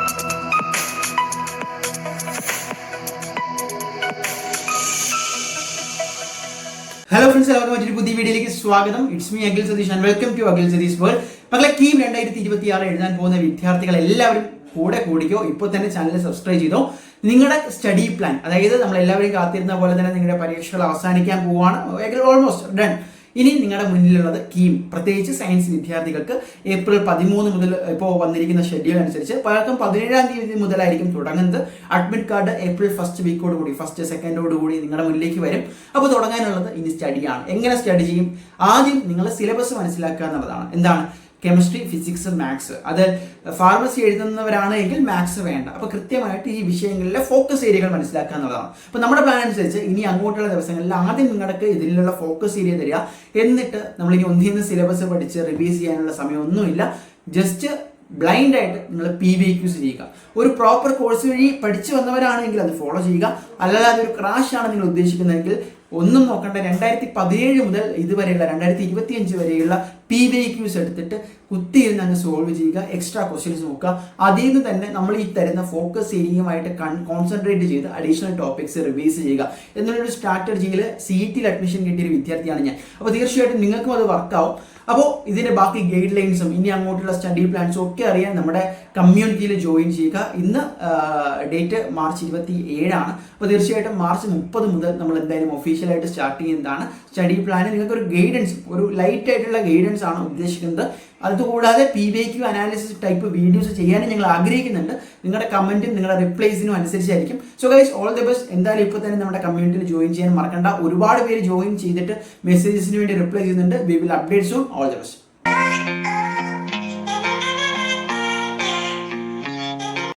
Hello friends, എല്ലാവർക്കും മറ്റൊരു പുതിയ വീഡിയോയിലേക്ക് സ്വാഗതം. It's me Akhil Satheesh and welcome to Akhil Satheesh world. മക്കളെ, കീം 2026 എഴുതാൻ പോകുന്ന വിദ്യാർത്ഥികൾ എല്ലാവരും കൂടെ കൂടിക്കോ. ഇപ്പോൾ തന്നെ ചാനൽ സബ്സ്ക്രൈബ് ചെയ്തോ. നിങ്ങളുടെ സ്റ്റഡി പ്ലാൻ, അതായത് നമ്മളെല്ലാവരും കാത്തിരുന്ന പോലെ തന്നെ നിങ്ങളുടെ പരീക്ഷകൾ അവസാനിക്കാൻ പോവുകയാണ്. Almost done. ഇനി നിങ്ങളുടെ മുന്നിലുള്ളത് കീം, പ്രത്യേകിച്ച് സയൻസ് വിദ്യാർത്ഥികൾക്ക് ഏപ്രിൽ 13 മുതൽ ഇപ്പോൾ വന്നിരിക്കുന്ന ഷെഡ്യൂൾ അനുസരിച്ച് പലർക്കും 17-ാം തീയതി മുതലായിരിക്കും തുടങ്ങുന്നത്. അഡ്മിറ്റ് കാർഡ് ഏപ്രിൽ ഫസ്റ്റ് വീക്കോട് കൂടി, ഫസ്റ്റ് സെക്കൻഡോട് കൂടി നിങ്ങളുടെ മുന്നിലേക്ക് വരും. അപ്പോൾ തുടങ്ങാനുള്ളത് ഇനി സ്റ്റഡിയാണ്. എങ്ങനെ സ്റ്റഡി ചെയ്യും? ആദ്യം നിങ്ങൾ സിലബസ് മനസ്സിലാക്കുക എന്നുള്ളതാണ്. എന്താണ്? Chemistry, physics, maths. അത് ഫാർമസി എഴുതുന്നവരാണ് എങ്കിൽ മാത്സ് വേണ്ട. അപ്പോൾ കൃത്യമായിട്ട് ഈ വിഷയങ്ങളിലെ ഫോക്കസ് ഏരിയകൾ മനസ്സിലാക്കുക എന്നുള്ളതാണ്. അപ്പോൾ നമ്മുടെ പ്ലാൻ അനുസരിച്ച് ഇനി അങ്ങോട്ടുള്ള ദിവസങ്ങളിൽ ആദ്യം നിങ്ങൾക്ക് ഇതിലുള്ള ഫോക്കസ് ഏരിയ തരിക. എന്നിട്ട് നമ്മളിനി ഒന്നിന്ന് സിലബസ് പഠിച്ച് റിവൈസ് ചെയ്യാനുള്ള സമയമൊന്നുമില്ല. ജസ്റ്റ് ബ്ലൈൻഡ് ആയിട്ട് നിങ്ങൾ PVQs ചെയ്യുക. ഒരു പ്രോപ്പർ കോഴ്സ് വഴി പഠിച്ചു വന്നവരാണെങ്കിൽ അത് ഫോളോ ചെയ്യുക. അല്ലാതെ ഒരു ക്രാഷ് ആണ് നിങ്ങൾ ഉദ്ദേശിക്കുന്നതെങ്കിൽ ഒന്നും നോക്കണ്ട. 2017 മുതൽ ഇതുവരെയുള്ള 2025 വരെയുള്ള PVQs എടുത്തിട്ട് കുത്തിയിരുന്ന് അങ്ങ് സോൾവ് ചെയ്യുക. എക്സ്ട്രാ ക്വസ്റ്റ്യൻസ് നോക്കുക. അതിൽ നിന്ന് തന്നെ നമ്മൾ ഈ തരുന്ന ഫോക്കസ് ഏരിയയുമായിട്ട് കോൺസെൻട്രേറ്റ് ചെയ്ത് അഡീഷണൽ ടോപ്പിക്സ് റിവൈസ് ചെയ്യുക എന്നുള്ളൊരു സ്ട്രാറ്റജിയിൽ CET അഡ്മിഷൻ കിട്ടിയൊരു വിദ്യാർത്ഥിയാണ് ഞാൻ. അപ്പോൾ തീർച്ചയായിട്ടും നിങ്ങൾക്കും അത് വർക്കാവും. അപ്പോൾ ഇതിന്റെ ബാക്കി ഗൈഡ് ലൈൻസും ഇനി അങ്ങോട്ടുള്ള സ്റ്റഡി പ്ലാൻസും ഒക്കെ അറിയാൻ നമ്മുടെ കമ്മ്യൂണിറ്റിയിൽ ജോയിൻ ചെയ്യുക. ഇന്ന് ഡേറ്റ് മാർച്ച് 27 ആണ്. അപ്പോൾ തീർച്ചയായിട്ടും മാർച്ച് 30 മുതൽ നമ്മൾ എന്തായാലും ഒഫീഷ്യലായിട്ട് സ്റ്റാർട്ട് ചെയ്യുന്നതാണ് സ്റ്റഡി പ്ലാൻ. നിങ്ങൾക്ക് ഒരു ഗൈഡൻസ്, ഒരു ലൈറ്റ് ആയിട്ടുള്ള ഗൈഡൻസ് ആണ് ഉദ്ദേശിക്കുന്നത്. അതുകൂടാതെ PVQ അനാലിസിസ് ടൈപ്പ് വീഡിയോസ് ചെയ്യാനും ഞങ്ങൾ ആഗ്രഹിക്കുന്നുണ്ട്. നിങ്ങളുടെ കമന്റും നിങ്ങളുടെ റിപ്ലൈസിനും അനുസരിച്ചായിരിക്കും. So guys, all the best. എന്തായാലും ഇപ്പോൾ തന്നെ നമ്മുടെ കമ്മ്യൂണിറ്റിയിൽ ജോയിൻ ചെയ്യാൻ മറക്കണ്ട. ഒരുപാട് പേര് ജോയിൻ ചെയ്തിട്ട് മെസ്സേജസിന് വേണ്ടി റിപ്ലൈ ചെയ്യുന്നുണ്ട്. We will update soon. All the best.